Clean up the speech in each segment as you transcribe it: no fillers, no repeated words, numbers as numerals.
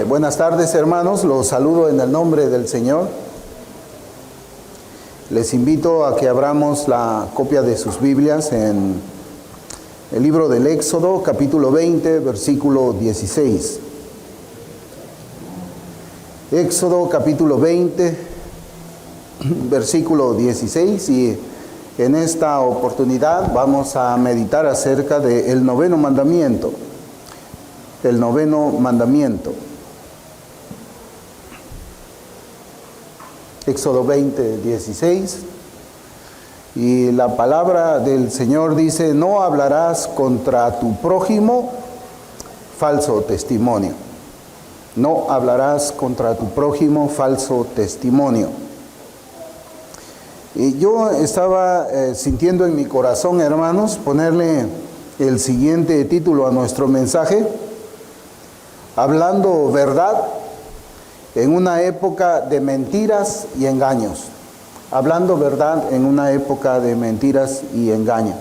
Buenas tardes, hermanos, los saludo en el nombre del Señor. Les invito a que abramos la copia de sus Biblias en el libro del Éxodo, capítulo 20, versículo 16. Éxodo, capítulo 20, versículo 16, y en esta oportunidad vamos a meditar acerca del noveno mandamiento. El noveno mandamiento. Éxodo 20, 16. Y la palabra del Señor dice: no hablarás contra tu prójimo falso testimonio. No hablarás contra tu prójimo falso testimonio. Y yo estaba sintiendo en mi corazón, hermanos, ponerle el siguiente título a nuestro mensaje: hablando verdad en una época de mentiras y engaños. Hablando verdad en una época de mentiras y engaños.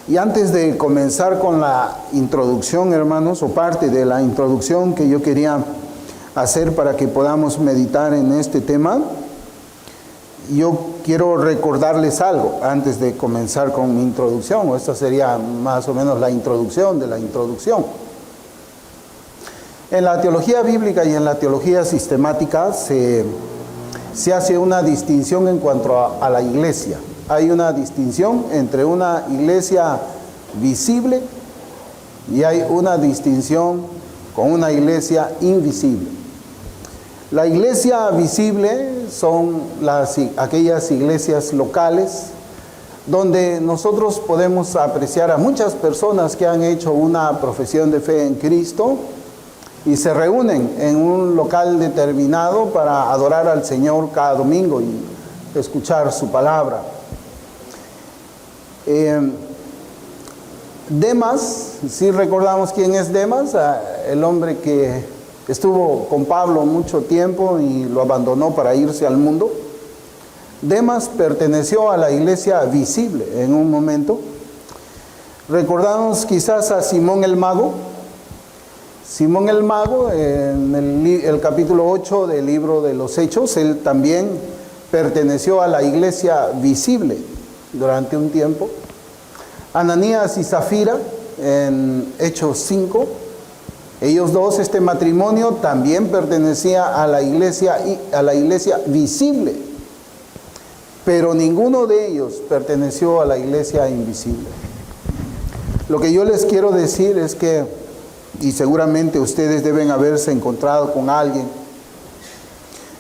Y antes de comenzar con la introducción, hermanos, o parte de la introducción que yo quería hacer para que podamos meditar en este tema, yo quiero recordarles algo antes de comenzar con mi introducción, o esta sería más o menos la introducción de la introducción. En la teología bíblica y en la teología sistemática se hace una distinción en cuanto a la iglesia. Hay una distinción entre una iglesia visible y hay una distinción con una iglesia invisible. La iglesia visible son aquellas iglesias locales donde nosotros podemos apreciar a muchas personas que han hecho una profesión de fe en Cristo y se reúnen en un local determinado para adorar al Señor cada domingo y escuchar su palabra. Demas, si recordamos quién es Demas, el hombre que estuvo con Pablo mucho tiempo y lo abandonó para irse al mundo. Demas perteneció a la iglesia visible en un momento. Recordamos quizás a Simón el Mago. Simón el Mago, en el capítulo 8 del libro de los Hechos, él también perteneció a la iglesia visible durante un tiempo. Ananías y Zafira, en Hechos 5, ellos dos, este matrimonio también pertenecía a la iglesia visible, pero ninguno de ellos perteneció a la iglesia invisible. Lo que yo les quiero decir es que, y seguramente ustedes deben haberse encontrado con alguien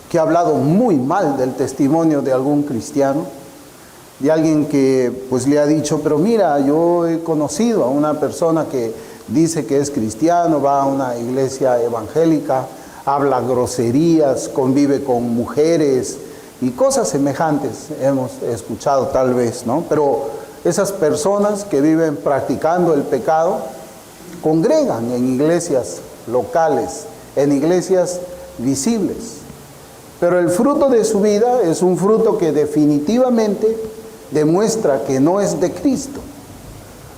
que ha hablado muy mal del testimonio de algún cristiano, de alguien que pues le ha dicho: pero mira, yo he conocido a una persona que dice que es cristiano, va a una iglesia evangélica, habla groserías, convive con mujeres y cosas semejantes hemos escuchado tal vez, ¿no? Pero esas personas que viven practicando el pecado congregan en iglesias locales, en iglesias visibles. Pero el fruto de su vida es un fruto que definitivamente demuestra que no es de Cristo.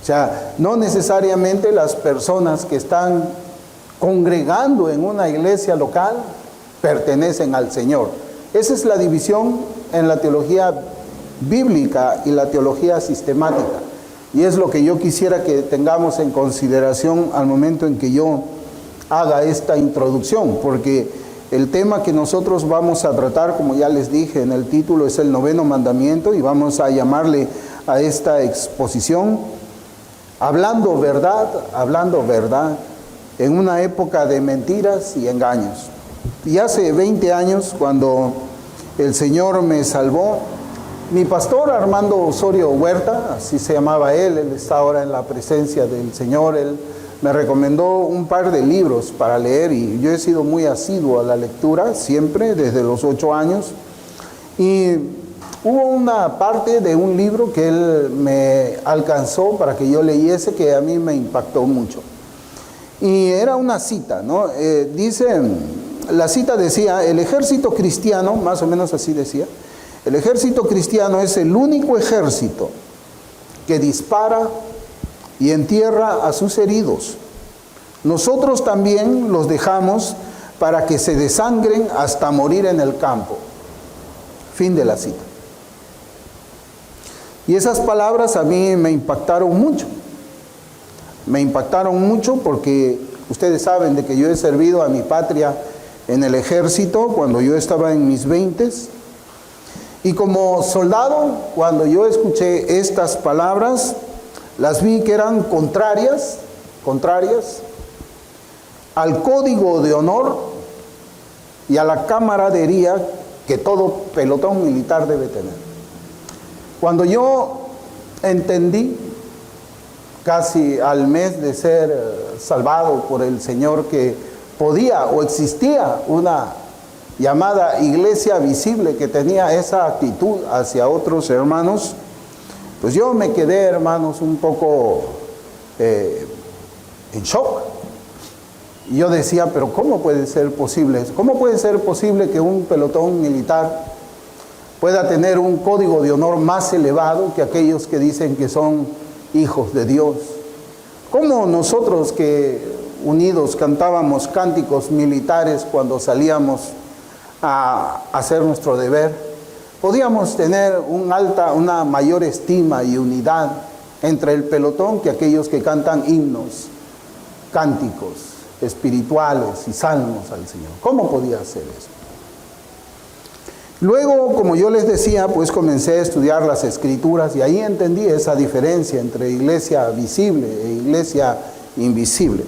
O sea, no necesariamente las personas que están congregando en una iglesia local pertenecen al Señor. Esa es la división en la teología bíblica y la teología sistemática. Y es lo que yo quisiera que tengamos en consideración al momento en que yo haga esta introducción, porque el tema que nosotros vamos a tratar, como ya les dije en el título, es el noveno mandamiento, y vamos a llamarle a esta exposición hablando verdad en una época de mentiras y engaños. Y hace 20 años, cuando el Señor me salvó, mi pastor Armando Osorio Huerta, así se llamaba él está ahora en la presencia del Señor. Él me recomendó un par de libros para leer y yo he sido muy asiduo a la lectura siempre, desde los 8 años. Y hubo una parte de un libro que él me alcanzó para que yo leyese que a mí me impactó mucho. Y era una cita, ¿no? La cita decía: el ejército cristiano, más o menos así decía, el ejército cristiano es el único ejército que dispara y entierra a sus heridos nosotros también los dejamos para que se desangren hasta morir en el campo. Fin de la cita. Y esas palabras a mí me impactaron mucho. Me impactaron mucho porque ustedes saben de que yo he servido a mi patria en el ejército cuando yo estaba en mis 20s. Y como soldado, cuando yo escuché estas palabras, las vi que eran contrarias al código de honor y a la camaradería que todo pelotón militar debe tener. Cuando yo entendí, casi al mes de ser salvado por el Señor, que podía o existía una llamada iglesia visible que tenía esa actitud hacia otros hermanos, pues yo me quedé, hermanos, un poco en shock. Y yo decía, pero ¿cómo puede ser posible eso? ¿Cómo puede ser posible que un pelotón militar pueda tener un código de honor más elevado que aquellos que dicen que son hijos de Dios? ¿Cómo nosotros que unidos cantábamos cánticos militares cuando salíamos a hacer nuestro deber, podíamos tener una mayor estima y unidad entre el pelotón que aquellos que cantan himnos, cánticos espirituales y salmos al Señor? ¿Cómo podía hacer eso? Luego, como yo les decía, pues comencé a estudiar las Escrituras y ahí entendí esa diferencia entre iglesia visible e iglesia invisible.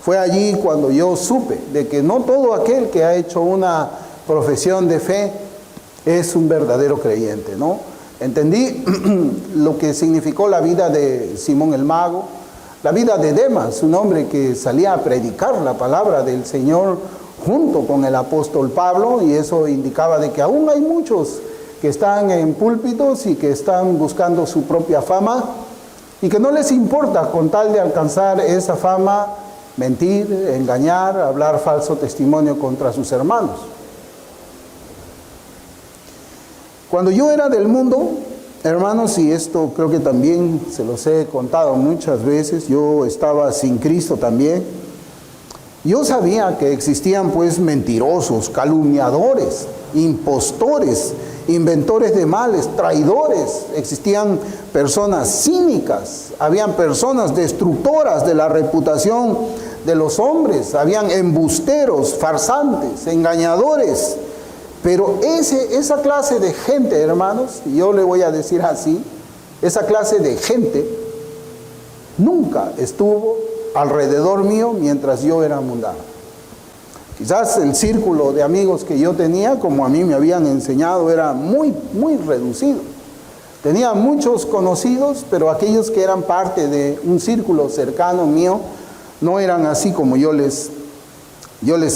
Fue allí cuando yo supe de que no todo aquel que ha hecho una profesión de fe es un verdadero creyente, ¿no? Entendí lo que significó la vida de Simón el Mago, la vida de Demas, un hombre que salía a predicar la palabra del Señor junto con el apóstol Pablo, y eso indicaba de que aún hay muchos que están en púlpitos y que están buscando su propia fama y que no les importa, con tal de alcanzar esa fama, mentir, engañar, hablar falso testimonio contra sus hermanos. Cuando yo era del mundo, hermanos, y esto creo que también se los he contado muchas veces, yo estaba sin Cristo también. Yo sabía que existían pues mentirosos, calumniadores, impostores, inventores de males, traidores. Existían personas cínicas, habían personas destructoras de la reputación de los hombres, habían embusteros, farsantes, engañadores. Pero esa clase de gente, hermanos, y yo le voy a decir así, esa clase de gente nunca estuvo alrededor mío mientras yo era mundano. Quizás el círculo de amigos que yo tenía, como a mí me habían enseñado, era muy, muy reducido. Tenía muchos conocidos, pero aquellos que eran parte de un círculo cercano mío no eran así como yo les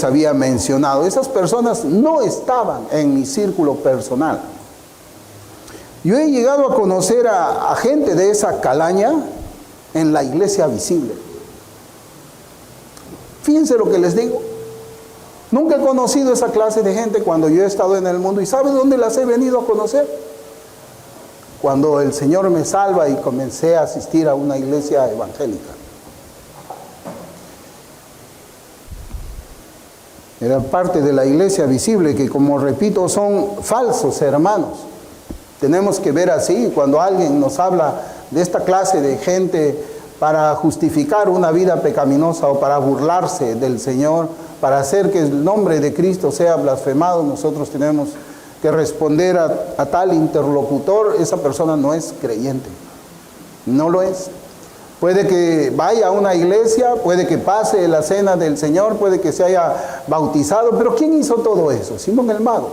había mencionado. Esas personas no estaban en mi círculo personal. Yo he llegado a conocer a gente de esa calaña en la iglesia visible. Fíjense lo que les digo. Nunca he conocido esa clase de gente cuando yo he estado en el mundo. ¿Y sabe dónde las he venido a conocer? Cuando el Señor me salva y comencé a asistir a una iglesia evangélica. Era parte de la iglesia visible que, como repito, son falsos hermanos. Tenemos que ver así. Cuando alguien nos habla de esta clase de gente para justificar una vida pecaminosa o para burlarse del Señor, para hacer que el nombre de Cristo sea blasfemado, nosotros tenemos que responder a tal interlocutor. Esa persona no es creyente, no lo es. Puede que vaya a una iglesia, puede que pase la cena del Señor, puede que se haya bautizado, pero ¿quién hizo todo eso? Simón el Mago.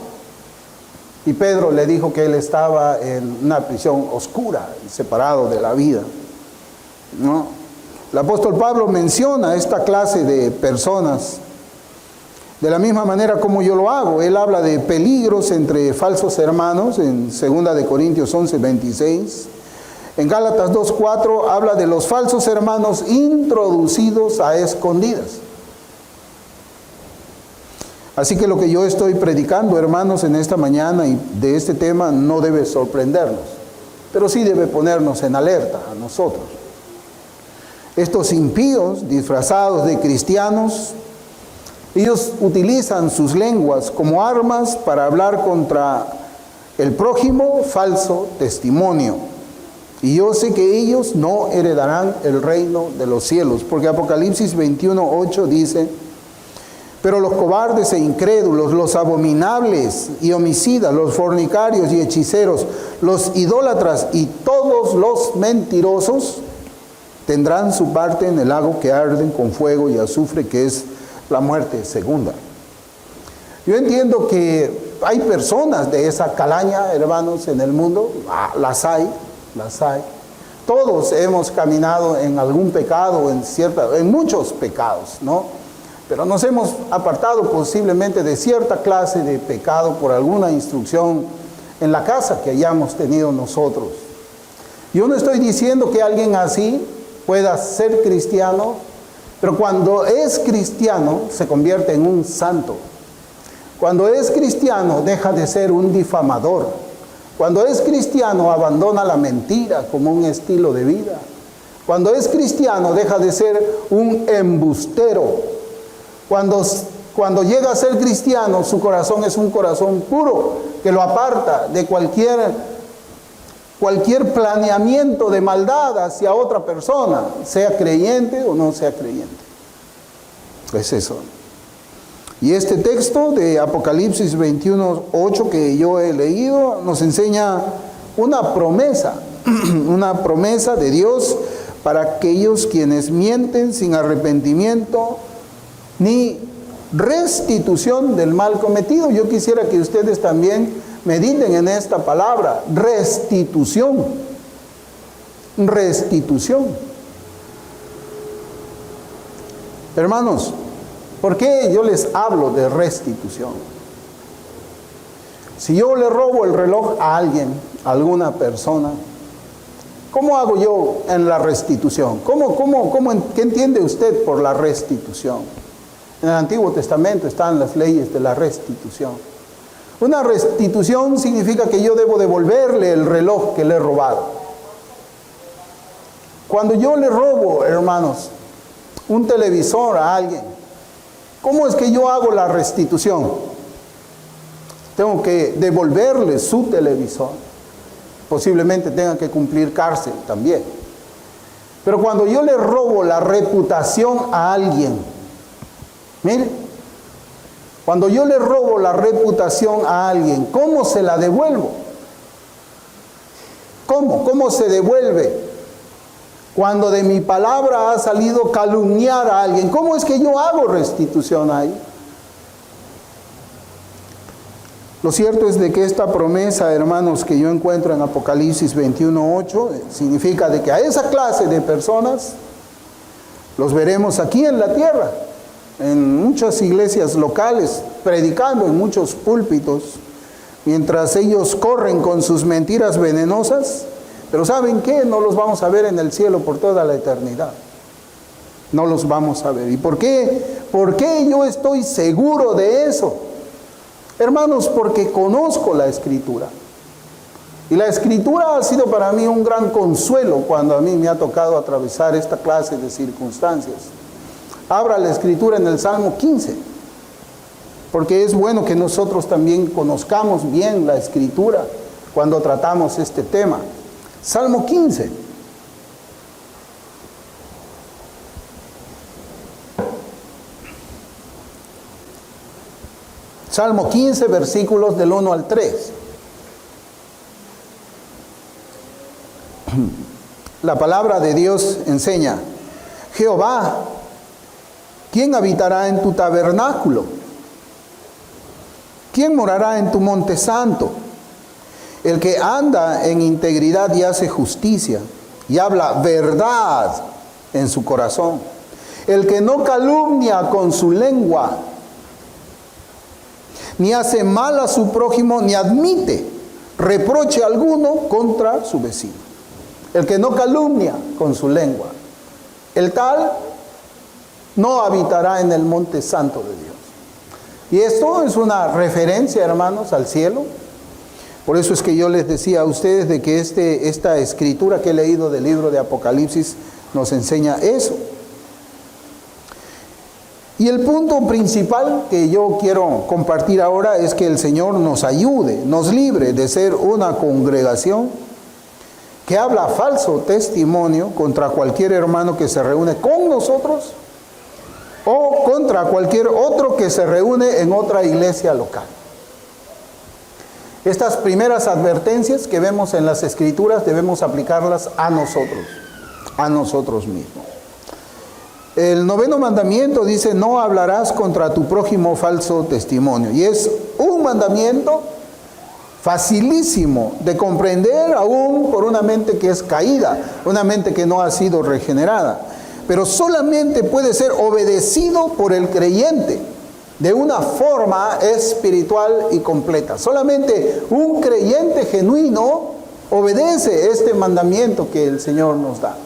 Y Pedro le dijo que él estaba en una prisión oscura, separado de la vida, ¿no? El apóstol Pablo menciona esta clase de personas de la misma manera como yo lo hago. Él habla de peligros entre falsos hermanos en 2 de Corintios 11, 26. En Gálatas 2:4 habla de los falsos hermanos introducidos a escondidas. Así que lo que yo estoy predicando, hermanos, en esta mañana y de este tema no debe sorprendernos, pero sí debe ponernos en alerta a nosotros. Estos impíos, disfrazados de cristianos, ellos utilizan sus lenguas como armas para hablar contra el prójimo, falso testimonio. Y yo sé que ellos no heredarán el reino de los cielos, porque Apocalipsis 21:8 dice: pero los cobardes e incrédulos, los abominables y homicidas, los fornicarios y hechiceros, los idólatras y todos los mentirosos tendrán su parte en el lago que arden con fuego y azufre, que es la muerte segunda. Yo entiendo que hay personas de esa calaña, hermanos, en el mundo. Las hay. Todos hemos caminado en algún pecado, en muchos pecados, ¿no? Pero nos hemos apartado posiblemente de cierta clase de pecado por alguna instrucción en la casa que hayamos tenido nosotros. Yo no estoy diciendo que alguien así pueda ser cristiano, pero cuando es cristiano se convierte en un santo. Cuando es cristiano deja de ser un difamador. Cuando es cristiano abandona la mentira como un estilo de vida. Cuando es cristiano deja de ser un embustero. Cuando llega a ser cristiano, su corazón es un corazón puro, que lo aparta de cualquier planeamiento de maldad hacia otra persona, sea creyente o no sea creyente. Es eso. Y este texto de Apocalipsis 21:8 que yo he leído nos enseña una promesa de Dios para aquellos quienes mienten sin arrepentimiento ni restitución del mal cometido. Yo quisiera que ustedes también mediten en esta palabra, restitución. Restitución. Hermanos, ¿por qué yo les hablo de restitución? Si yo le robo el reloj a alguien, a alguna persona, ¿cómo hago yo en la restitución? ¿Qué entiende usted por la restitución? En el Antiguo Testamento están las leyes de la restitución. Una restitución significa que yo debo devolverle el reloj que le he robado. Cuando yo le robo, hermanos, un televisor a alguien, ¿cómo es que yo hago la restitución? Tengo que devolverle su televisor. Posiblemente tenga que cumplir cárcel también. Pero cuando yo le robo la reputación a alguien, mire, cuando yo le robo la reputación a alguien, ¿cómo se la devuelvo? ¿Cómo se devuelve? Cuando de mi palabra ha salido calumniar a alguien, ¿cómo es que yo hago restitución ahí? Lo cierto es de que esta promesa, hermanos, que yo encuentro en Apocalipsis 21:8, significa de que a esa clase de personas los veremos aquí en la tierra, en muchas iglesias locales, predicando en muchos púlpitos, mientras ellos corren con sus mentiras venenosas. Pero ¿saben qué? No los vamos a ver en el cielo por toda la eternidad. No los vamos a ver. ¿Y por qué? ¿Por qué yo estoy seguro de eso? Hermanos, porque conozco la Escritura. Y la Escritura ha sido para mí un gran consuelo cuando a mí me ha tocado atravesar esta clase de circunstancias. Abra la Escritura en el Salmo 15, porque es bueno que nosotros también conozcamos bien la Escritura cuando tratamos este tema. Salmo 15. Salmo 15, versículos del 1 al 3. La palabra de Dios enseña: Jehová, ¿quién habitará en tu tabernáculo? ¿Quién morará en tu monte santo? El que anda en integridad y hace justicia y habla verdad en su corazón. El que no calumnia con su lengua, ni hace mal a su prójimo, ni admite reproche alguno contra su vecino. El que no calumnia con su lengua, el tal no habitará en el monte santo de Dios. Y esto es una referencia, hermanos, al cielo. Por eso es que yo les decía a ustedes de que esta escritura que he leído del libro de Apocalipsis nos enseña eso. Y el punto principal que yo quiero compartir ahora es que el Señor nos ayude, nos libre de ser una congregación que habla falso testimonio contra cualquier hermano que se reúne con nosotros o contra cualquier otro que se reúne en otra iglesia local. Estas primeras advertencias que vemos en las Escrituras debemos aplicarlas a nosotros mismos. El 9º mandamiento dice: no hablarás contra tu prójimo falso testimonio. Y es un mandamiento facilísimo de comprender aún por una mente que es caída, una mente que no ha sido regenerada. Pero solamente puede ser obedecido por el creyente de una forma espiritual y completa. Solamente un creyente genuino obedece este mandamiento que el Señor nos da.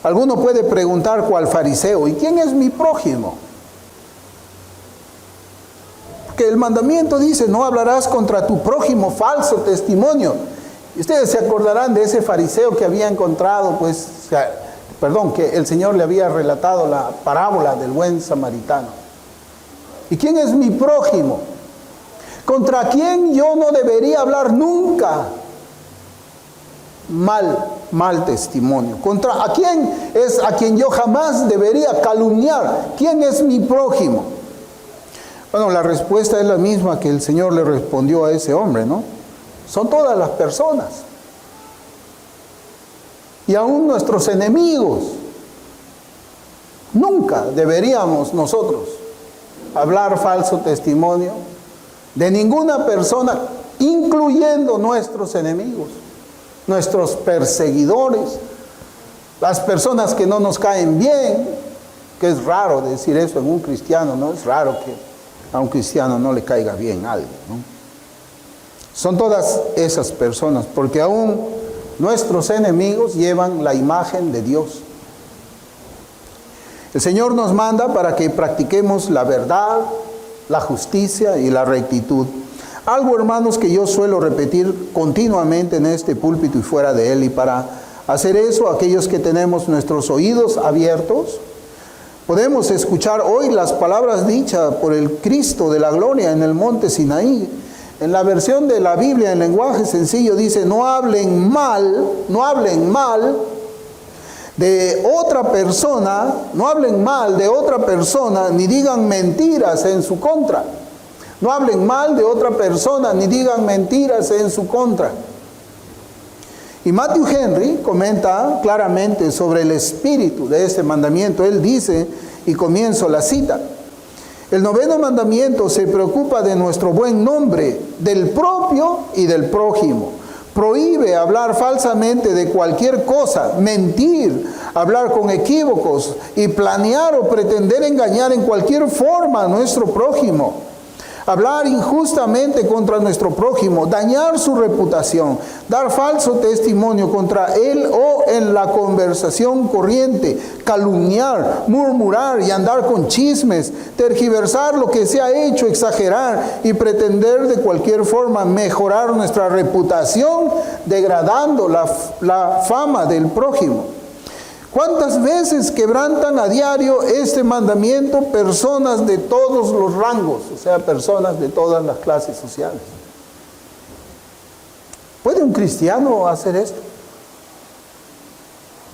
Alguno puede preguntar cual fariseo: ¿y quién es mi prójimo? Porque el mandamiento dice: no hablarás contra tu prójimo falso testimonio. Y ustedes se acordarán de ese fariseo que había encontrado, que el Señor le había relatado la parábola del buen samaritano. ¿Y quién es mi prójimo? ¿Contra quién yo no debería hablar nunca mal testimonio? ¿A quién es a quien yo jamás debería calumniar? ¿Quién es mi prójimo? Bueno, la respuesta es la misma que el Señor le respondió a ese hombre, ¿no? Son todas las personas. Y aún nuestros enemigos. Nunca deberíamos nosotros hablar falso testimonio de ninguna persona, incluyendo nuestros enemigos, nuestros perseguidores, las personas que no nos caen bien, que es raro decir eso en un cristiano, ¿no? Es raro que a un cristiano no le caiga bien algo, ¿no? Son todas esas personas, porque aún nuestros enemigos llevan la imagen de Dios. El Señor nos manda para que practiquemos la verdad, la justicia y la rectitud. Algo, hermanos, que yo suelo repetir continuamente en este púlpito y fuera de él. Y para hacer eso, aquellos que tenemos nuestros oídos abiertos, podemos escuchar hoy las palabras dichas por el Cristo de la gloria en el monte Sinaí. En la versión de la Biblia en lenguaje sencillo dice: no hablen mal de otra persona, ni digan mentiras en su contra. No hablen mal de otra persona, ni digan mentiras en su contra. Y Matthew Henry comenta claramente sobre el espíritu de este mandamiento. Él dice, y comienzo la cita: el 9º mandamiento se preocupa de nuestro buen nombre, del propio y del prójimo. Prohíbe hablar falsamente de cualquier cosa, mentir, hablar con equívocos y planear o pretender engañar en cualquier forma a nuestro prójimo. Hablar injustamente contra nuestro prójimo, dañar su reputación, dar falso testimonio contra él o en la conversación corriente, calumniar, murmurar y andar con chismes, tergiversar lo que se ha hecho, exagerar y pretender de cualquier forma mejorar nuestra reputación, degradando la fama del prójimo. ¿Cuántas veces quebrantan a diario este mandamiento personas de todos los rangos, o sea, personas de todas las clases sociales? ¿Puede un cristiano hacer esto?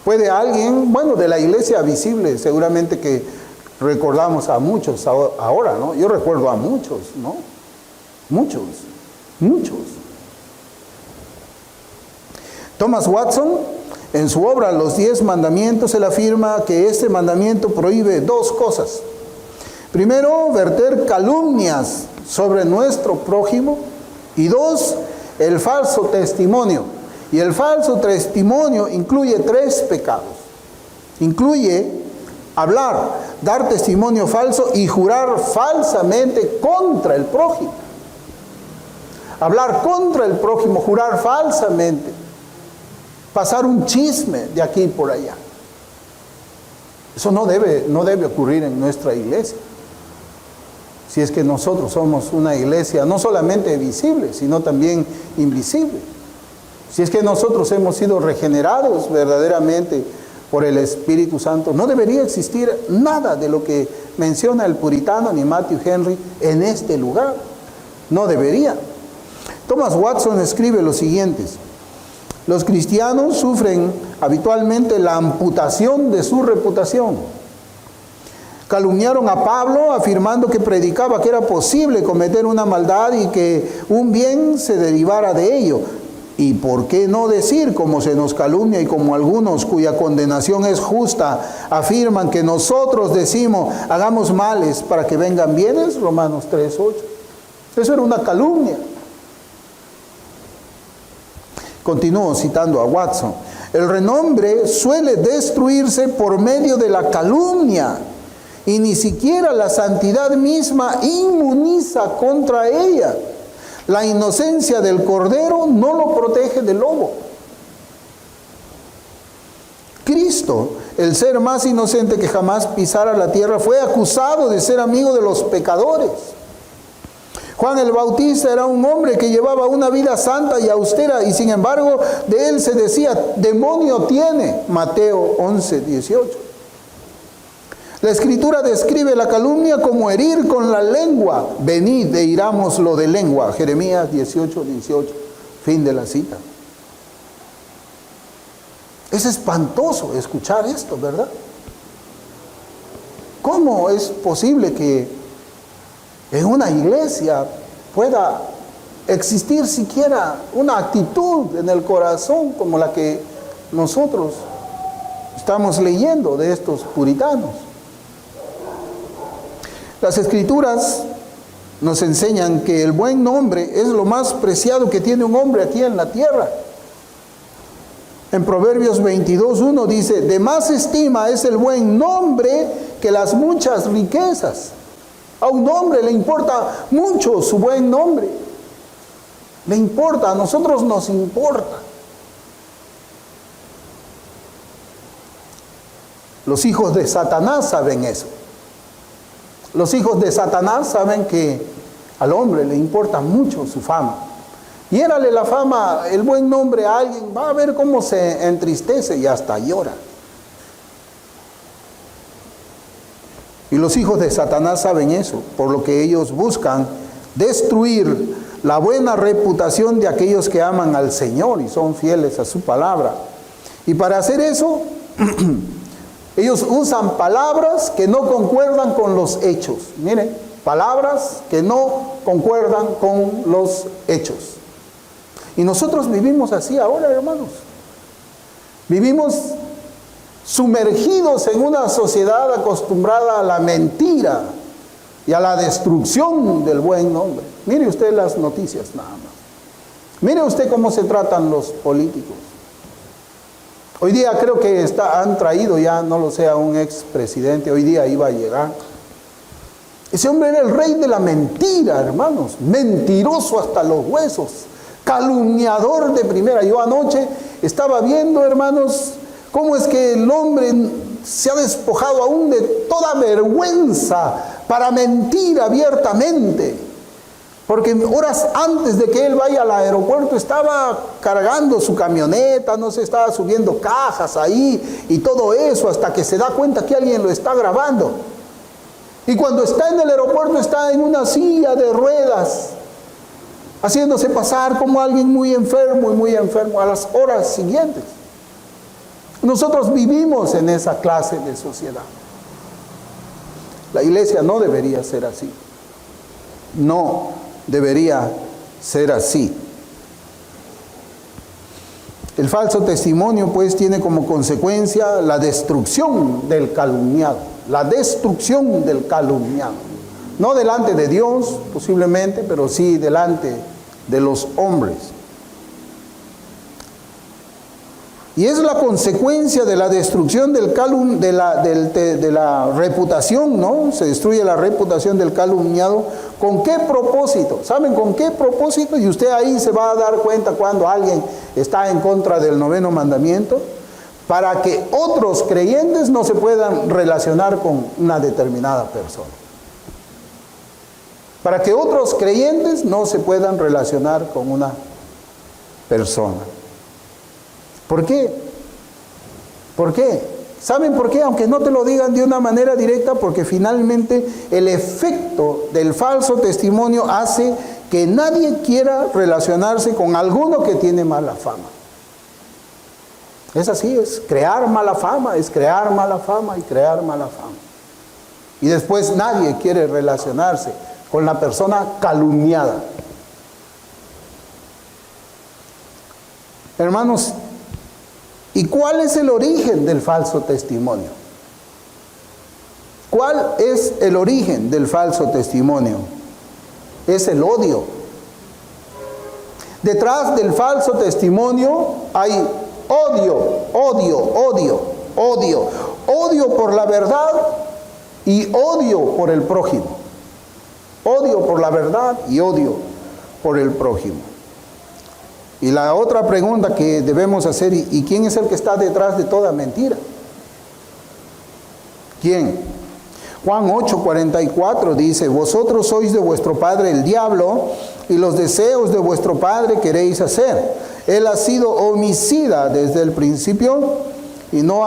¿Puede alguien, de la iglesia visible, seguramente que recordamos a muchos ahora, ¿no? Yo recuerdo a muchos, ¿no? Muchos. Thomas Watson, en su obra Los 10 Mandamientos, él afirma que este mandamiento prohíbe 2 cosas. Primero, verter calumnias sobre nuestro prójimo. Y 2, el falso testimonio. Y el falso testimonio incluye 3 pecados. Incluye hablar, dar testimonio falso y jurar falsamente contra el prójimo. Hablar contra el prójimo, jurar falsamente. Pasar un chisme de aquí y por allá. Eso no debe ocurrir en nuestra iglesia. Si es que nosotros somos una iglesia no solamente visible, sino también invisible. Si es que nosotros hemos sido regenerados verdaderamente por el Espíritu Santo, no debería existir nada de lo que menciona el puritano ni Matthew Henry en este lugar. No debería. Thomas Watson escribe lo siguiente: los cristianos sufren habitualmente la amputación de su reputación. Calumniaron a Pablo afirmando que predicaba que era posible cometer una maldad y que un bien se derivara de ello. ¿Y por qué no decir, como se nos calumnia y como algunos cuya condenación es justa afirman que nosotros decimos hagamos males para que vengan bienes? Romanos 3:8. Eso era una calumnia. Continúo citando a Watson. El renombre suele destruirse por medio de la calumnia y ni siquiera la santidad misma inmuniza contra ella. La inocencia del cordero no lo protege del lobo. Cristo, el ser más inocente que jamás pisara la tierra, fue acusado de ser amigo de los pecadores. Juan el Bautista era un hombre que llevaba una vida santa y austera, y sin embargo de él se decía, demonio tiene, Mateo 11:18. La Escritura describe la calumnia como herir con la lengua. Venid e hirámoslo de lengua. Jeremías 18:18. Fin de la cita. Es espantoso escuchar esto, ¿verdad? ¿Cómo es posible que en una iglesia pueda existir siquiera una actitud en el corazón como la que nosotros estamos leyendo de estos puritanos? Las Escrituras nos enseñan que el buen nombre es lo más preciado que tiene un hombre aquí en la tierra. En Proverbios 22:1 dice, de más estima es el buen nombre que las muchas riquezas. A un hombre le importa mucho su buen nombre. Le importa, a nosotros nos importa. Los hijos de Satanás saben eso. Los hijos de Satanás saben que al hombre le importa mucho su fama. Hiérale la fama, el buen nombre a alguien, va a ver cómo se entristece y hasta llora. Y los hijos de Satanás saben eso, por lo que ellos buscan destruir la buena reputación de aquellos que aman al Señor y son fieles a su palabra. Y para hacer eso, ellos usan palabras que no concuerdan con los hechos. Miren, palabras que no concuerdan con los hechos. Y nosotros vivimos así ahora, hermanos. Vivimos sumergidos en una sociedad acostumbrada a la mentira y a la destrucción del buen nombre. Mire usted las noticias nada más. Mire usted cómo se tratan los políticos. Hoy día creo que han traído ya, no lo sé, a un expresidente, hoy día iba a llegar. Ese hombre era el rey de la mentira, hermanos, mentiroso hasta los huesos, calumniador de primera. Yo anoche estaba viendo, hermanos, cómo es que el hombre se ha despojado aún de toda vergüenza para mentir abiertamente. Porque horas antes de que él vaya al aeropuerto estaba cargando su camioneta, no se estaba subiendo cajas ahí y todo eso, hasta que se da cuenta que alguien lo está grabando. Y cuando está en el aeropuerto está en una silla de ruedas, haciéndose pasar como alguien muy enfermo a las horas siguientes. Nosotros vivimos en esa clase de sociedad. La iglesia no debería ser así. No debería ser así. El falso testimonio pues tiene como consecuencia la destrucción del calumniado. La destrucción del calumniado. No delante de Dios posiblemente, pero sí delante de los hombres. Y es la consecuencia de la destrucción de la reputación, ¿no? Se destruye la reputación del calumniado. ¿Con qué propósito? ¿Saben con qué propósito? Y usted ahí se va a dar cuenta cuando alguien está en contra del 9º mandamiento. Para que otros creyentes no se puedan relacionar con una determinada persona. Para que otros creyentes no se puedan relacionar con una persona. ¿Por qué? ¿Por qué? ¿Saben por qué? Aunque no te lo digan de una manera directa, porque finalmente el efecto del falso testimonio hace que nadie quiera relacionarse con alguno que tiene mala fama. Es así, es crear mala fama, es crear mala fama y crear mala fama. Y después nadie quiere relacionarse con la persona calumniada. Hermanos, ¿y cuál es el origen del falso testimonio? ¿Cuál es el origen del falso testimonio? Es el odio. Detrás del falso testimonio hay odio, odio, odio, odio. Odio por la verdad y odio por el prójimo. Odio por la verdad y odio por el prójimo. Y la otra pregunta que debemos hacer, ¿y quién es el que está detrás de toda mentira? ¿Quién? Juan 8:44 dice, vosotros sois de vuestro padre el diablo, y los deseos de vuestro padre queréis hacer. Él ha sido homicida desde el principio, y no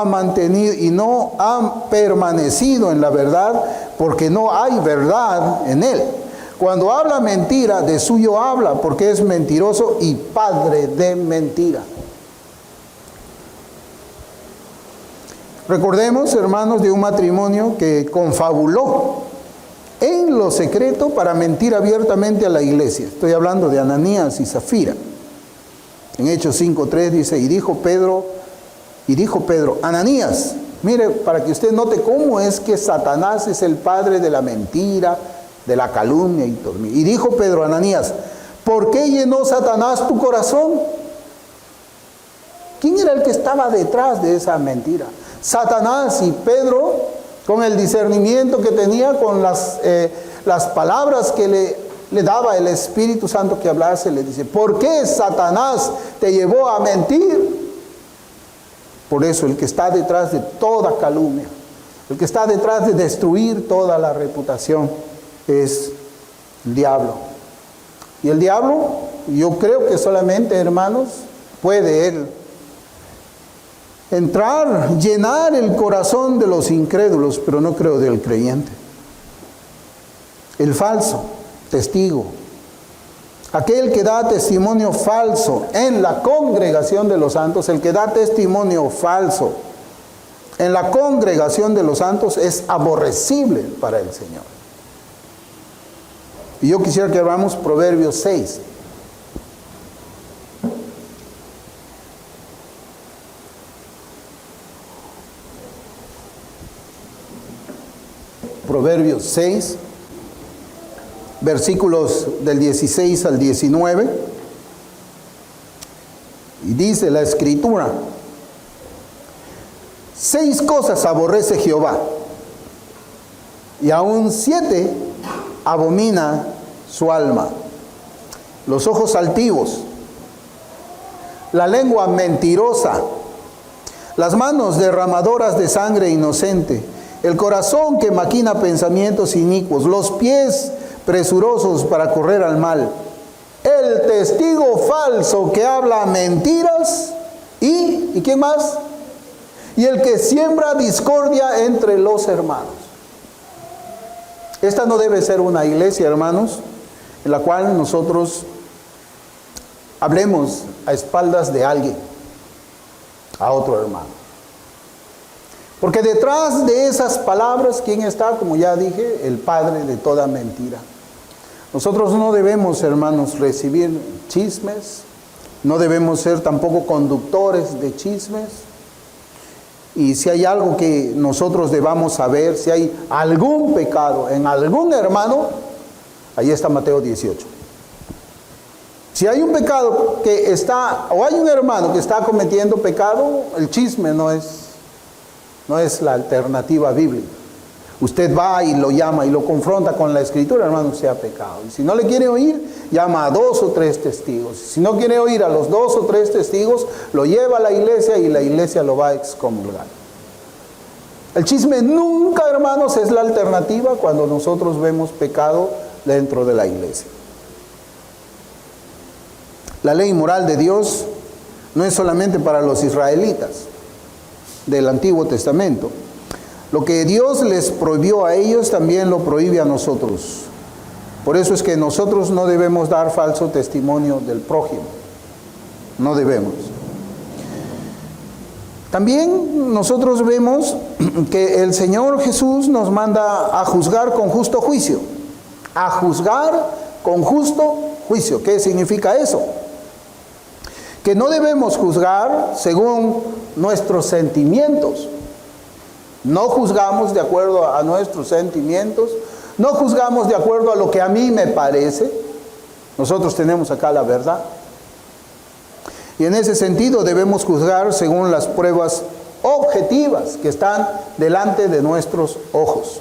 ha permanecido en la verdad, porque no hay verdad en él. Cuando habla mentira, de suyo habla, porque es mentiroso y padre de mentira. Recordemos, hermanos, de un matrimonio que confabuló en lo secreto para mentir abiertamente a la iglesia. Estoy hablando de Ananías y Zafira. En Hechos 5:3 dice, y dijo Pedro, Ananías, mire, para que usted note cómo es que Satanás es el padre de la mentira, de la calumnia y dormir. Y dijo Pedro a Ananías, ¿por qué llenó Satanás tu corazón? ¿Quién era el que estaba detrás de esa mentira? Satanás. Y Pedro, con el discernimiento que tenía, con las palabras que le daba el Espíritu Santo que hablase, le dice, ¿por qué Satanás te llevó a mentir? Por eso el que está detrás de toda calumnia, el que está detrás de destruir toda la reputación, es el diablo. Y el diablo, yo creo que solamente, hermanos, puede él entrar, llenar el corazón de los incrédulos, pero no creo del creyente. El falso testigo, aquel que da testimonio falso en la congregación de los santos, el que da testimonio falso en la congregación de los santos es aborrecible para el Señor. Y yo quisiera que veamos Proverbios 6. Proverbios 6, versículos del 16 al 19. Y dice la Escritura, 6 cosas aborrece Jehová, y aún 7 abomina su alma: los ojos altivos, la lengua mentirosa, las manos derramadoras de sangre inocente, el corazón que maquina pensamientos inicuos, los pies presurosos para correr al mal, el testigo falso que habla mentiras, ¿y quién más? Y el que siembra discordia entre los hermanos. Esta no debe ser una iglesia, hermanos, en la cual nosotros hablemos a espaldas de alguien, a otro hermano. Porque detrás de esas palabras, ¿quién está? Como ya dije, el padre de toda mentira. Nosotros no debemos, hermanos, recibir chismes, no debemos ser tampoco conductores de chismes. Y si hay algo que nosotros debamos saber, si hay algún pecado en algún hermano, ahí está Mateo 18. Si hay un pecado que está, o hay un hermano que está cometiendo pecado, el chisme no es la alternativa bíblica. Usted va y lo llama y lo confronta con la Escritura, hermano, usted ha pecado. Y si no le quiere oír, llama a 2 o 3 testigos. Si no quiere oír a los 2 o 3 testigos, lo lleva a la iglesia y la iglesia lo va a excomulgar. El chisme nunca, hermanos, es la alternativa cuando nosotros vemos pecado dentro de la iglesia. La ley moral de Dios No es solamente para los israelitas del Antiguo Testamento. Lo que Dios les prohibió a ellos, también lo prohíbe a nosotros. Por eso es que nosotros no debemos dar falso testimonio del prójimo. No debemos. También nosotros vemos que el Señor Jesús nos manda a juzgar con justo juicio. A juzgar con justo juicio. ¿Qué significa eso? Que no debemos juzgar según nuestros sentimientos. No juzgamos de acuerdo a nuestros sentimientos. No juzgamos de acuerdo a lo que a mí me parece. Nosotros tenemos acá la verdad. Y en ese sentido debemos juzgar según las pruebas objetivas que están delante de nuestros ojos.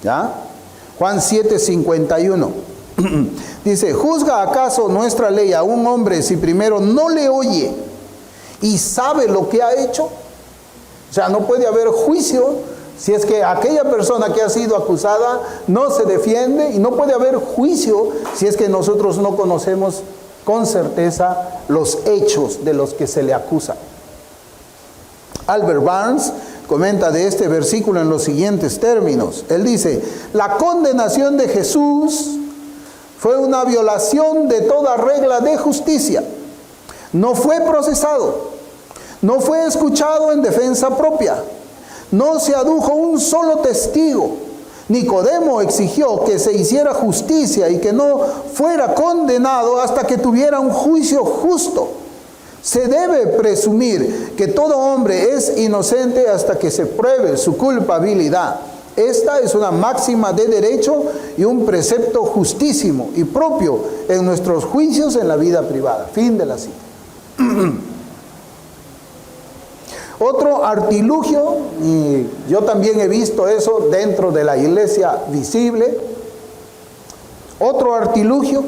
¿Ya? Juan 7:51. Dice, ¿juzga acaso nuestra ley a un hombre si primero no le oye y sabe lo que ha hecho? O sea, no puede haber juicio si es que aquella persona que ha sido acusada no se defiende, y no puede haber juicio si es que nosotros no conocemos con certeza los hechos de los que se le acusa. Albert Barnes comenta de este versículo en los siguientes términos. Él dice, la condenación de Jesús fue una violación de toda regla de justicia. No fue procesado, no fue escuchado en defensa propia, no se adujo un solo testigo. Nicodemo exigió que se hiciera justicia y que no fuera condenado hasta que tuviera un juicio justo. Se debe presumir que todo hombre es inocente hasta que se pruebe su culpabilidad. Esta es una máxima de derecho y un precepto justísimo y propio en nuestros juicios en la vida privada. Fin de la cita. Otro artilugio, y yo también he visto eso dentro de la iglesia visible, otro artilugio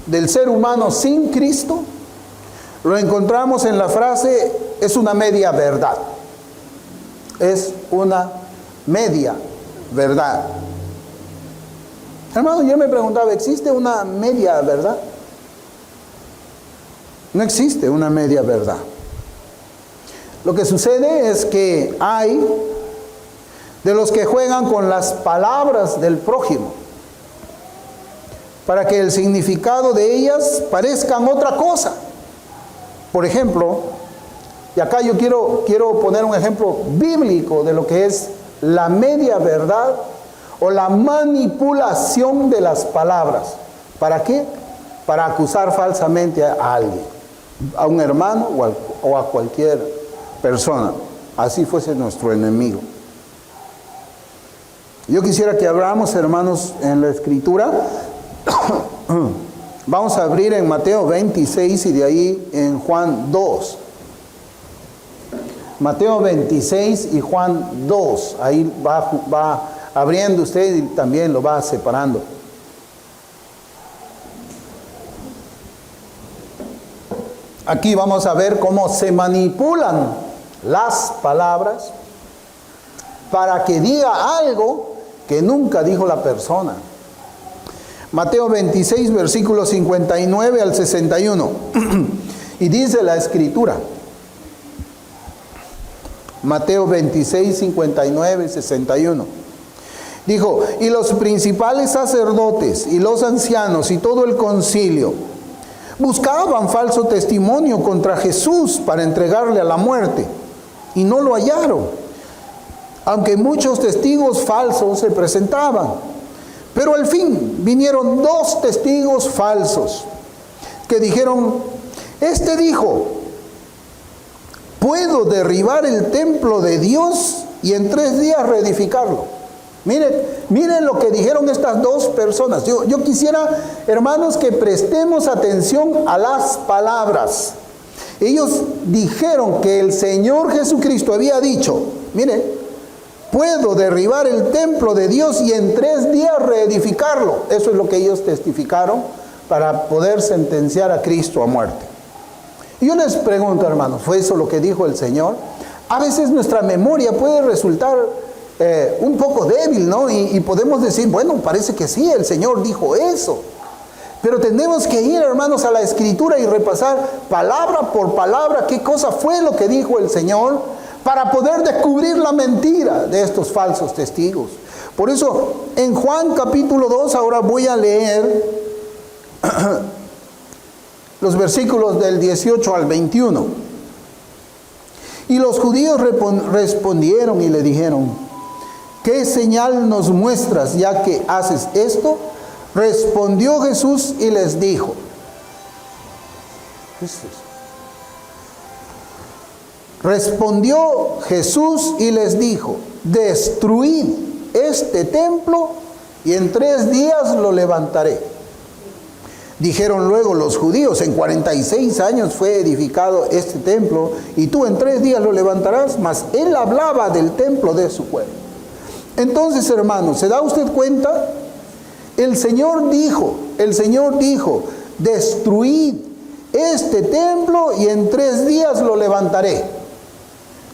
del ser humano sin Cristo, lo encontramos en la frase, es una media verdad. Es una media verdad. Hermano, yo me preguntaba, ¿existe una media verdad? No existe una media verdad. Lo que sucede es que hay de los que juegan con las palabras del prójimo para que el significado de ellas parezcan otra cosa. Por ejemplo, y acá yo quiero poner un ejemplo bíblico de lo que es la media verdad o la manipulación de las palabras. ¿Para qué? Para acusar falsamente a alguien, a un hermano o a cualquier persona, así fuese nuestro enemigo. Yo quisiera que abramos, hermanos, en la Escritura. Vamos a abrir en Mateo 26 y de ahí en Juan 2. Mateo 26 y Juan 2. Ahí va abriendo usted y también lo va separando. Aquí vamos a ver cómo se manipulan las palabras para que diga algo que nunca dijo la persona. Mateo 26, versículos 59 al 61. Y dice la Escritura. Mateo 26, 59, 61. Dijo, y los principales sacerdotes y los ancianos y todo el concilio buscaban falso testimonio contra Jesús para entregarle a la muerte, y no lo hallaron, aunque muchos testigos falsos se presentaban. Pero al fin vinieron 2 testigos falsos que dijeron, este dijo, puedo derribar el templo de Dios y en 3 días reedificarlo. Miren lo que dijeron estas 2 personas. Yo quisiera, hermanos, que prestemos atención a las palabras. Ellos dijeron que el Señor Jesucristo había dicho, puedo derribar el templo de Dios y en 3 días reedificarlo. Eso es lo que ellos testificaron para poder sentenciar a Cristo a muerte. Y yo les pregunto, hermanos, ¿fue eso lo que dijo el Señor? A veces nuestra memoria puede resultar un poco débil, ¿no? Y podemos decir, bueno, parece que sí, el Señor dijo eso. Pero tenemos que ir, hermanos, a la Escritura y repasar palabra por palabra qué cosa fue lo que dijo el Señor para poder descubrir la mentira de estos falsos testigos. Por eso, en Juan capítulo 2, ahora voy a leer los versículos del 18 al 21. Y los judíos respondieron y le dijeron: ¿qué señal nos muestras ya que haces esto? Respondió Jesús y les dijo. ¿Qué es eso? Respondió Jesús y les dijo: destruid este templo y en 3 días lo levantaré. Dijeron luego los judíos: en 46 años fue edificado este templo y tú en 3 días lo levantarás. Mas él hablaba del templo de su cuerpo. Entonces, hermanos, ¿se da usted cuenta? El Señor dijo, destruid este templo y en 3 días lo levantaré.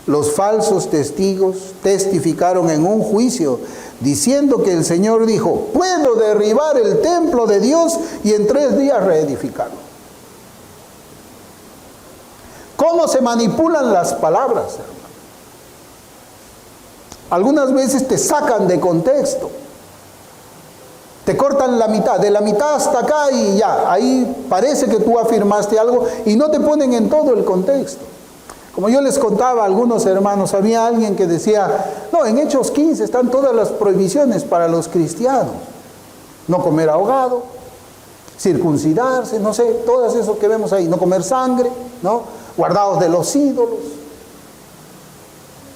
Los falsos testigos testificaron en un juicio, diciendo que el Señor dijo: puedo derribar el templo de Dios y en 3 días reedificarlo. ¿Cómo se manipulan las palabras, hermano? Algunas veces te sacan de contexto. Te cortan la mitad, de la mitad hasta acá y ya, ahí parece que tú afirmaste algo y no te ponen en todo el contexto. Como yo les contaba a algunos hermanos, había alguien que decía: no, en Hechos 15 están todas las prohibiciones para los cristianos. No comer ahogado, circuncidarse, no sé, todo eso que vemos ahí, no comer sangre, ¿no? Guardados de los ídolos.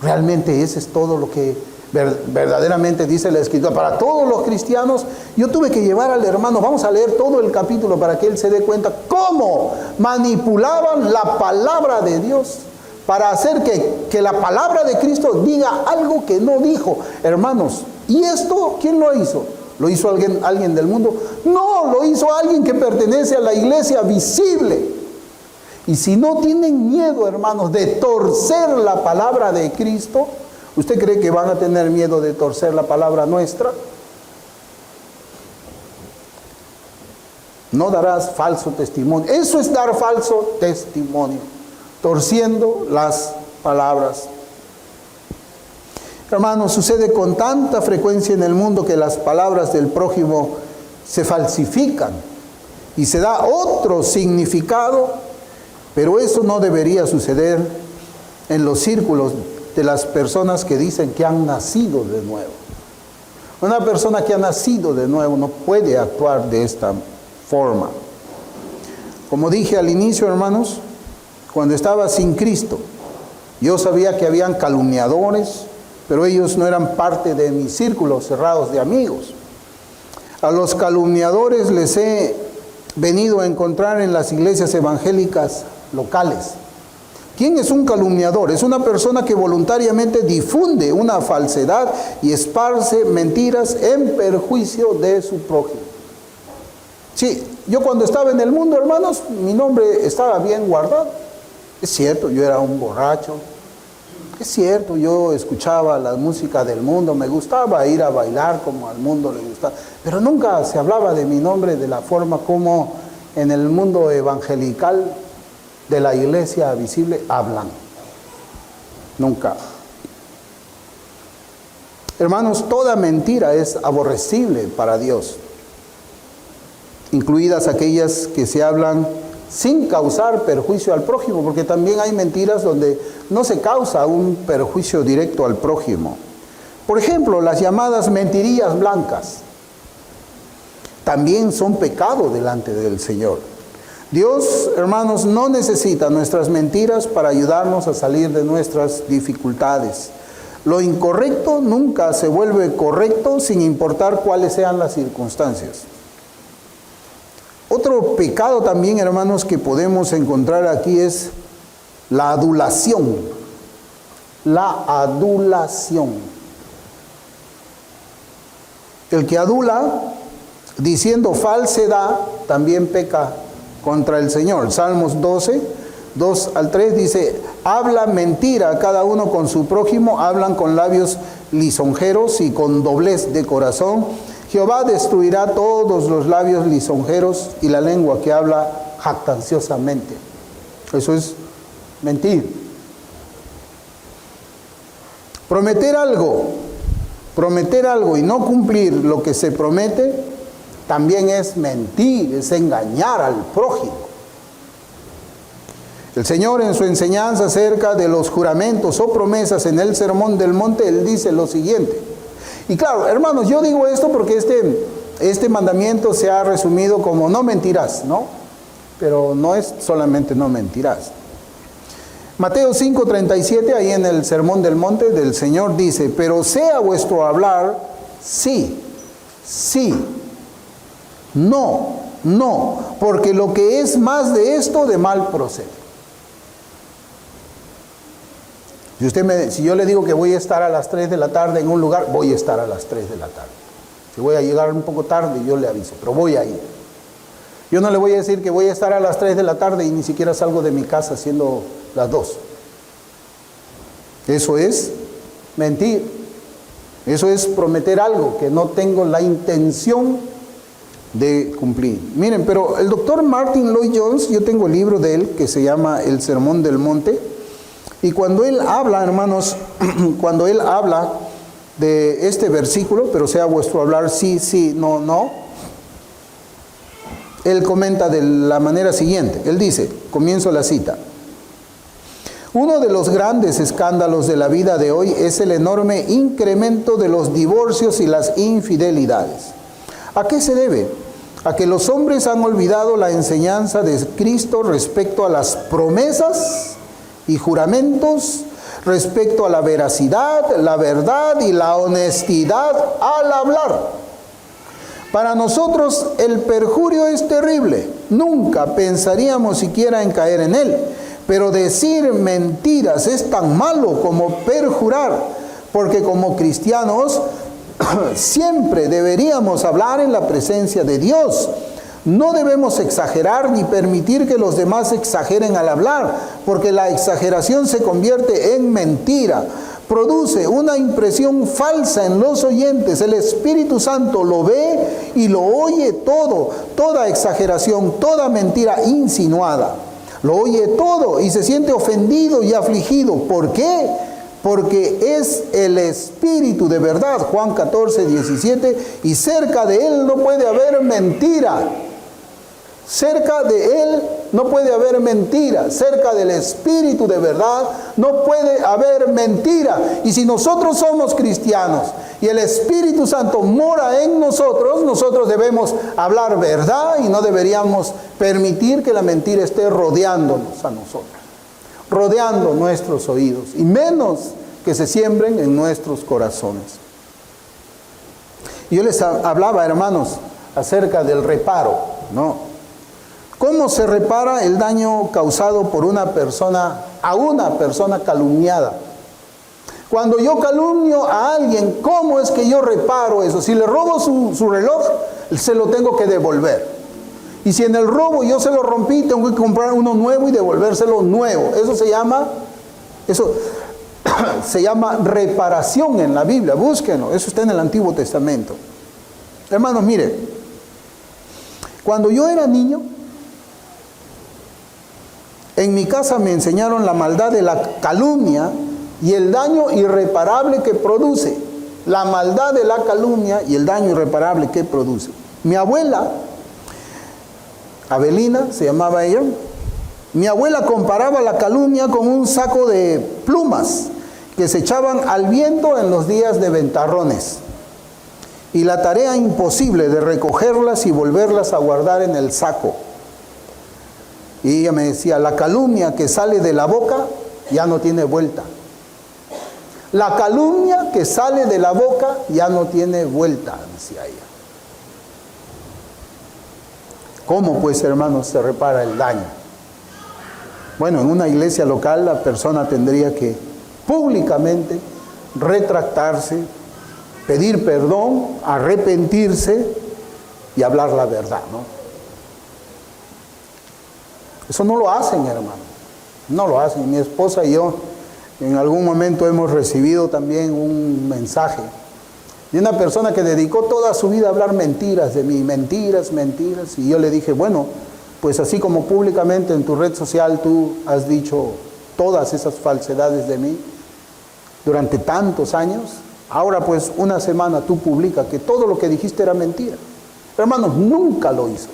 Realmente ese es todo lo que verdaderamente dice la Escritura para todos los cristianos. Yo tuve que llevar al hermano, vamos a leer todo el capítulo para que él se dé cuenta cómo manipulaban la palabra de Dios para hacer que la palabra de Cristo diga algo que no dijo. Hermanos, ¿y esto quién lo hizo? ¿Lo hizo alguien del mundo? No, lo hizo alguien que pertenece a la iglesia visible. Y si no tienen miedo, hermanos, de torcer la palabra de Cristo, ¿usted cree que van a tener miedo de torcer la palabra nuestra? No darás falso testimonio. Eso es dar falso testimonio, torciendo las palabras. Hermanos, sucede con tanta frecuencia en el mundo que las palabras del prójimo se falsifican y se da otro significado, pero eso no debería suceder en los círculos de las personas que dicen que han nacido de nuevo. Una persona que ha nacido de nuevo no puede actuar de esta forma. Como dije al inicio, hermanos, cuando estaba sin Cristo, yo sabía que habían calumniadores, pero ellos no eran parte de mis círculos cerrados de amigos. A los calumniadores les he venido a encontrar en las iglesias evangélicas locales. ¿Quién es un calumniador? Es una persona que voluntariamente difunde una falsedad y esparce mentiras en perjuicio de su prójimo. Sí, yo cuando estaba en el mundo, hermanos, mi nombre estaba bien guardado. Es cierto, yo era un borracho. Es cierto, yo escuchaba la música del mundo, me gustaba ir a bailar como al mundo le gustaba, pero nunca se hablaba de mi nombre de la forma como en el mundo evangelical de la iglesia visible hablan. Nunca. Hermanos, toda mentira es aborrecible para Dios, incluidas aquellas que se hablan sin causar perjuicio al prójimo, porque también hay mentiras donde no se causa un perjuicio directo al prójimo. Por ejemplo, las llamadas mentirillas blancas también son pecado delante del Señor. Dios, hermanos, no necesita nuestras mentiras para ayudarnos a salir de nuestras dificultades. Lo incorrecto nunca se vuelve correcto sin importar cuáles sean las circunstancias. Otro pecado también, hermanos, que podemos encontrar aquí es la adulación. La adulación. El que adula, diciendo falsedad, también peca contra el Señor. Salmos 12, 2 al 3 dice: habla mentira cada uno con su prójimo, hablan con labios lisonjeros y con doblez de corazón. Jehová destruirá todos los labios lisonjeros y la lengua que habla jactanciosamente. Eso es mentir. Prometer algo y no cumplir lo que se promete, también es mentir, es engañar al prójimo. El Señor, en su enseñanza acerca de los juramentos o promesas en el Sermón del Monte, Él dice lo siguiente. Y claro, hermanos, yo digo esto porque este mandamiento se ha resumido como no mentirás, ¿no? Pero no es solamente no mentirás. Mateo 5:37, ahí en el Sermón del Monte del Señor dice, pero sea vuestro hablar sí, sí, no, porque lo que es más de esto, de mal procede. Si yo le digo que voy a estar a las 3 de la tarde en un lugar, voy a estar a las 3 de la tarde. Si voy a llegar un poco tarde, yo le aviso, pero voy a ir. Yo no le voy a decir que voy a estar a las 3 de la tarde y ni siquiera salgo de mi casa siendo las 2. Eso es mentir. Eso es prometer algo que no tengo la intención de cumplir. Miren, pero el doctor Martin Lloyd-Jones, yo tengo el libro de él que se llama El Sermón del Monte, y cuando él habla, hermanos, cuando él habla de este versículo, pero sea vuestro hablar sí, sí, no, no, él comenta de la manera siguiente. Él dice, comienzo la cita: uno de los grandes escándalos de la vida de hoy es el enorme incremento de los divorcios y las infidelidades. ¿A qué se debe? A que los hombres han olvidado la enseñanza de Cristo respecto a las promesas y juramentos, respecto a la veracidad, la verdad y la honestidad al hablar. Para nosotros el perjurio es terrible. Nunca pensaríamos siquiera en caer en él. Pero decir mentiras es tan malo como perjurar, porque como cristianos siempre deberíamos hablar en la presencia de Dios. No debemos exagerar ni permitir que los demás exageren al hablar, porque la exageración se convierte en mentira. Produce una impresión falsa en los oyentes. El Espíritu Santo lo ve y lo oye todo, toda exageración, toda mentira insinuada. Lo oye todo y se siente ofendido y afligido. ¿Por qué? Porque es el Espíritu de verdad, Juan 14:17, y cerca de Él no puede haber mentira. Cerca de Él no puede haber mentira. Cerca del Espíritu de verdad no puede haber mentira. Y si nosotros somos cristianos y el Espíritu Santo mora en nosotros, nosotros debemos hablar verdad y no deberíamos permitir que la mentira esté rodeándonos a nosotros, rodeando nuestros oídos, y menos que se siembren en nuestros corazones. Yo les hablaba, hermanos, acerca del reparo, ¿no? ¿Cómo se repara el daño causado por una persona, a una persona calumniada? Cuando yo calumnio a alguien, ¿cómo es que yo reparo eso? Si le robo su reloj, se lo tengo que devolver. Y si en el robo yo se lo rompí, tengo que comprar uno nuevo y devolvérselo nuevo. Eso se llama reparación en la Biblia. Búsquenlo, eso está en el Antiguo Testamento. Hermanos, mire, cuando yo era niño, en mi casa me enseñaron la maldad de la calumnia y el daño irreparable que produce. La maldad de la calumnia y el daño irreparable que produce. Mi abuela, Abelina se llamaba ella, mi abuela comparaba la calumnia con un saco de plumas que se echaban al viento en los días de ventarrones, y la tarea imposible de recogerlas y volverlas a guardar en el saco. Y ella me decía, la calumnia que sale de la boca ya no tiene vuelta. La calumnia que sale de la boca ya no tiene vuelta, decía ella. ¿Cómo, pues, hermanos, se repara el daño? Bueno, en una iglesia local la persona tendría que públicamente retractarse, pedir perdón, arrepentirse y hablar la verdad, ¿no? Eso no lo hacen, hermano. No lo hacen. Mi esposa y yo en algún momento hemos recibido también un mensaje de una persona que dedicó toda su vida a hablar mentiras de mí, mentiras, mentiras. Y yo le dije, bueno, pues así como públicamente en tu red social tú has dicho todas esas falsedades de mí durante tantos años, ahora pues una semana tú publicas que todo lo que dijiste era mentira. Hermanos, nunca lo hizo.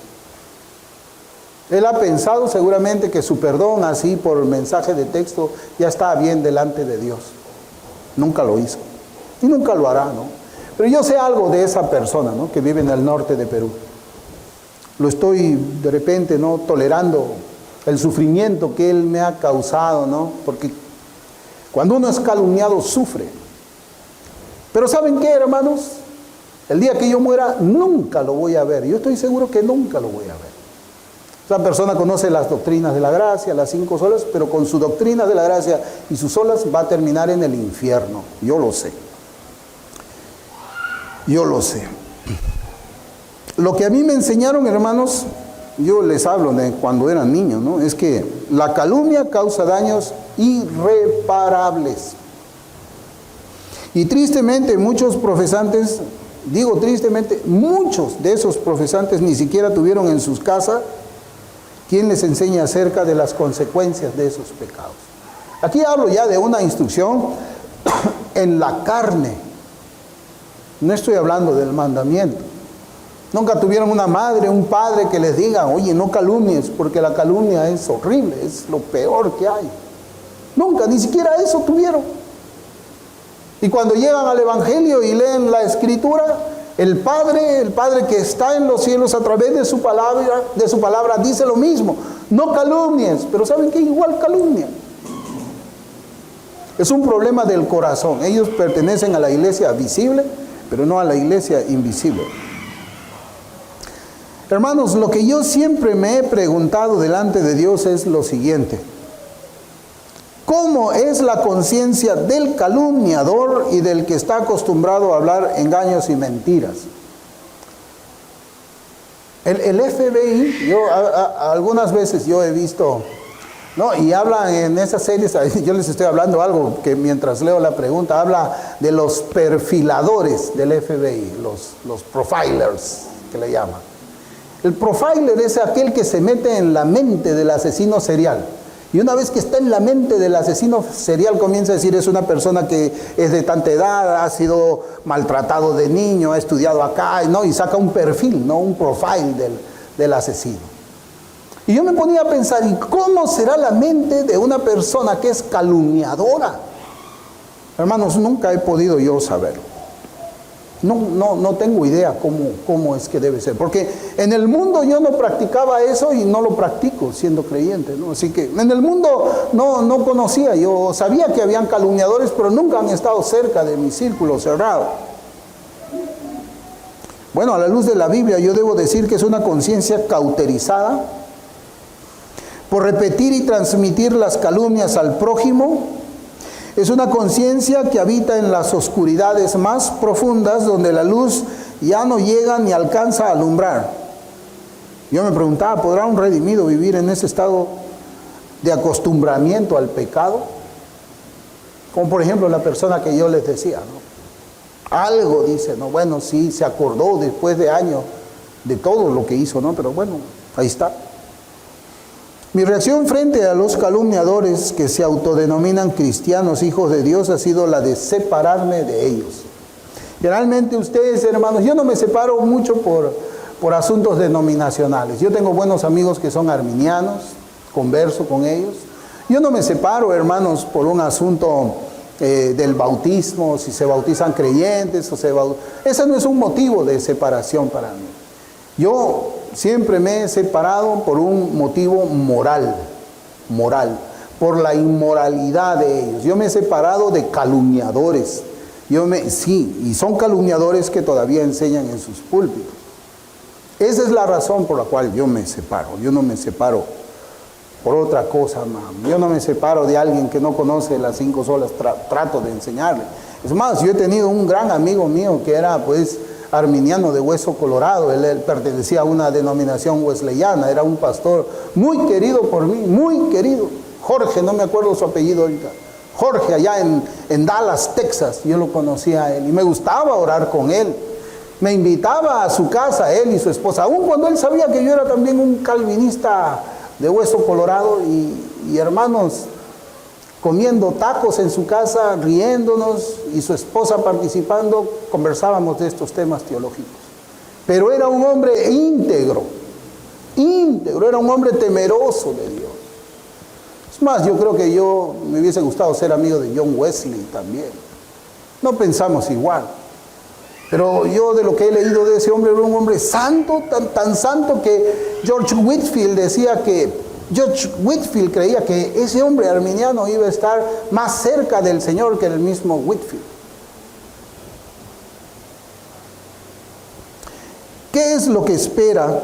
Él ha pensado seguramente que su perdón así por mensaje de texto ya está bien delante de Dios. Nunca lo hizo. Y nunca lo hará, ¿no? Pero yo sé algo de esa persona, ¿no?, que vive en el norte de Perú. Lo estoy de repente, ¿no?, tolerando el sufrimiento que él me ha causado, ¿no? Porque cuando uno es calumniado sufre. Pero ¿saben qué, hermanos? El día que yo muera nunca lo voy a ver. Yo estoy seguro que nunca lo voy a ver. Esa persona conoce las doctrinas de la gracia, las 5 solas, pero con su doctrina de la gracia y sus solas va a terminar en el infierno. Yo lo sé. Yo lo sé. Lo que a mí me enseñaron, hermanos, yo les hablo de cuando eran niños, ¿no?, es que la calumnia causa daños irreparables. Y tristemente muchos profesantes, digo tristemente, muchos de esos profesantes ni siquiera tuvieron en sus casas quien les enseña acerca de las consecuencias de esos pecados. Aquí hablo ya de una instrucción en la carne. No estoy hablando del mandamiento. Nunca tuvieron una madre, un padre que les diga, oye, no calumnies, porque la calumnia es horrible, es lo peor que hay. Nunca, ni siquiera eso tuvieron. Y cuando llegan al Evangelio y leen la Escritura, el Padre que está en los cielos a través de su palabra dice lo mismo. No calumnies, pero ¿saben qué? Igual calumnian. Es un problema del corazón. Ellos pertenecen a la iglesia visible, pero no a la iglesia invisible. Hermanos, lo que yo siempre me he preguntado delante de Dios es lo siguiente: ¿cómo es la conciencia del calumniador y del que está acostumbrado a hablar engaños y mentiras? El FBI, algunas veces yo he visto, ¿no?, y hablan en esas series, yo les estoy hablando algo que mientras leo la pregunta, habla de los perfiladores del FBI, los profilers que le llaman. El profiler es aquel que se mete en la mente del asesino serial. Y una vez que está en la mente del asesino serial, comienza a decir, es una persona que es de tanta edad, ha sido maltratado de niño, ha estudiado acá, ¿no?, y saca un perfil, ¿no?, un profile del asesino. Y yo me ponía a pensar, ¿y cómo será la mente de una persona que es calumniadora? Hermanos, nunca he podido yo saberlo. No tengo idea cómo es que debe ser. Porque en el mundo yo no practicaba eso y no lo practico siendo creyente, ¿no? Así que en el mundo no conocía. Yo sabía que habían calumniadores, pero nunca han estado cerca de mi círculo cerrado. Bueno, a la luz de la Biblia yo debo decir que es una conciencia cauterizada por repetir y transmitir las calumnias al prójimo. Es una conciencia que habita en las oscuridades más profundas, donde la luz ya no llega ni alcanza a alumbrar. Yo me preguntaba, ¿podrá un redimido vivir en ese estado de acostumbramiento al pecado? Como por ejemplo la persona que yo les decía, ¿no? Algo dice, ¿no? Bueno, sí, se acordó después de años de todo lo que hizo, ¿no? Pero bueno, ahí está. Mi reacción frente a los calumniadores que se autodenominan cristianos, hijos de Dios, ha sido la de separarme de ellos. Generalmente ustedes, hermanos, yo no me separo mucho por asuntos denominacionales. Yo tengo buenos amigos que son arminianos, converso con ellos. Yo no me separo, hermanos, por un asunto del bautismo, si se bautizan creyentes o ese no es un motivo de separación para mí. Yo siempre me he separado por un motivo moral, por la inmoralidad de ellos. Yo me he separado de calumniadores. Y son calumniadores que todavía enseñan en sus púlpitos. Esa es la razón por la cual yo me separo. Yo no me separo por otra cosa, mamá. Yo no me separo de alguien que no conoce las 5 solas, trato de enseñarle. Es más, yo he tenido un gran amigo mío que era, pues, arminiano de hueso colorado. Él pertenecía a una denominación wesleyana, era un pastor muy querido por mí, muy querido. Jorge, no me acuerdo su apellido ahorita. Jorge, allá en Dallas, Texas. Yo lo conocía a él y me gustaba orar con él. Me invitaba a su casa, él y su esposa, aun cuando él sabía que yo era también un calvinista de hueso colorado, y hermanos, comiendo tacos en su casa, riéndonos, y su esposa participando, conversábamos de estos temas teológicos. Pero era un hombre íntegro, era un hombre temeroso de Dios. Es más, yo creo que me hubiese gustado ser amigo de John Wesley también. No pensamos igual. Pero yo, de lo que he leído de ese hombre, era un hombre santo, tan santo que George Whitefield creía que ese hombre arminiano iba a estar más cerca del Señor que el mismo Whitefield. ¿Qué es lo que espera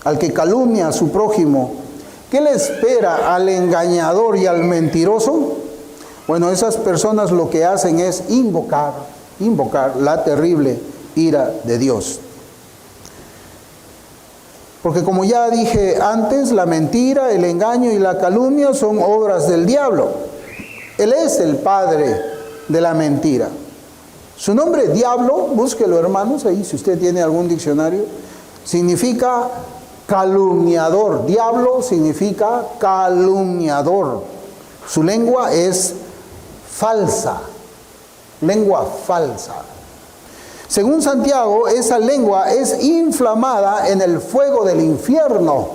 al que calumnia a su prójimo? ¿Qué le espera al engañador y al mentiroso? Bueno, esas personas lo que hacen es invocar la terrible ira de Dios. Porque como ya dije antes, la mentira, el engaño y la calumnia son obras del diablo. Él es el padre de la mentira. Su nombre, diablo, búsquelo, hermanos, ahí si usted tiene algún diccionario, significa calumniador. Diablo significa calumniador. Su lengua es falsa. Lengua falsa. Según Santiago, esa lengua es inflamada en el fuego del infierno.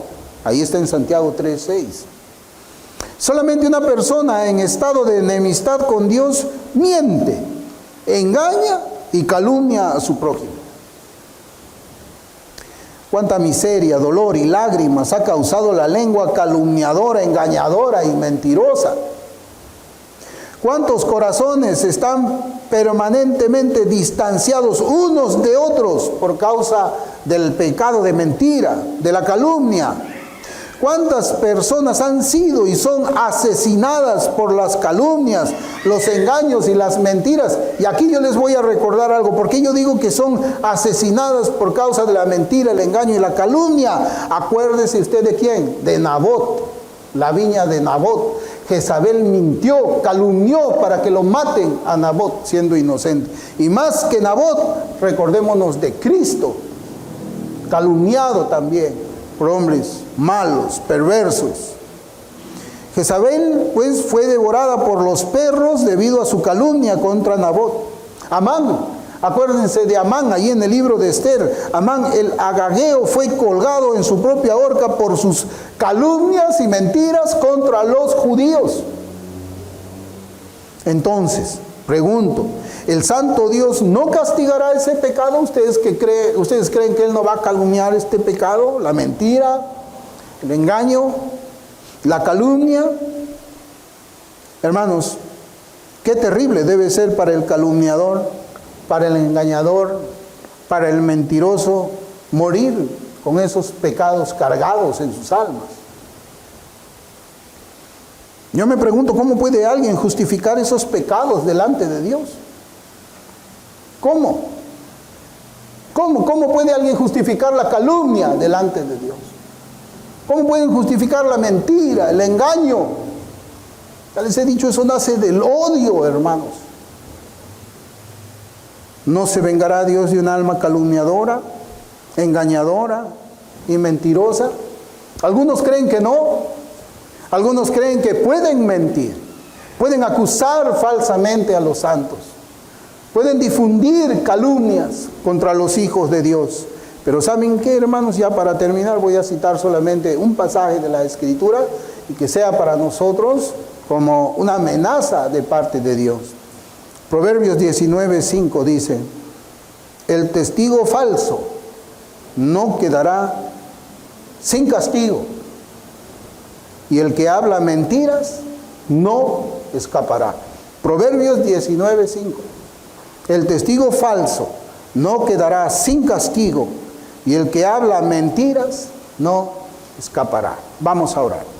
Ahí está en Santiago 3:6. Solamente una persona en estado de enemistad con Dios miente, engaña y calumnia a su prójimo. Cuánta miseria, dolor y lágrimas ha causado la lengua calumniadora, engañadora y mentirosa. ¿Cuántos corazones están permanentemente distanciados unos de otros por causa del pecado de mentira, de la calumnia? ¿Cuántas personas han sido y son asesinadas por las calumnias, los engaños y las mentiras? Y aquí yo les voy a recordar algo. ¿Por qué yo digo que son asesinadas por causa de la mentira, el engaño y la calumnia? Acuérdese usted de quién, de Nabot, la viña de Nabot. Jezabel mintió, calumnió para que lo maten a Nabot siendo inocente. Y más que Nabot, recordémonos de Cristo, calumniado también por hombres malos, perversos. Jezabel pues fue devorada por los perros debido a su calumnia contra Nabot. Amán, acuérdense de Amán, ahí en el libro de Esther. Amán el agageo fue colgado en su propia horca por sus calumnias y mentiras contra los judíos. Entonces, pregunto, ¿el santo Dios no castigará ese pecado? ¿Ustedes creen que Él no va a calumniar este pecado? La mentira, el engaño, la calumnia. Hermanos, qué terrible debe ser para el calumniador, para el engañador, para el mentiroso, morir con esos pecados cargados en sus almas. Yo me pregunto, ¿cómo puede alguien justificar esos pecados delante de Dios? ¿Cómo? ¿Cómo puede alguien justificar la calumnia delante de Dios? ¿Cómo pueden justificar la mentira, el engaño? Ya les he dicho, eso nace del odio, hermanos. ¿No se vengará Dios de un alma calumniadora, engañadora y mentirosa? Algunos creen que no. Algunos creen que pueden mentir, pueden acusar falsamente a los santos, pueden difundir calumnias contra los hijos de Dios. Pero ¿saben qué, hermanos? Ya para terminar voy a citar solamente un pasaje de la Escritura y que sea para nosotros como una amenaza de parte de Dios. Proverbios 19:5 dice: el testigo falso no quedará sin castigo, y el que habla mentiras no escapará. Proverbios 19:5. El testigo falso no quedará sin castigo, y el que habla mentiras no escapará. Vamos a orar.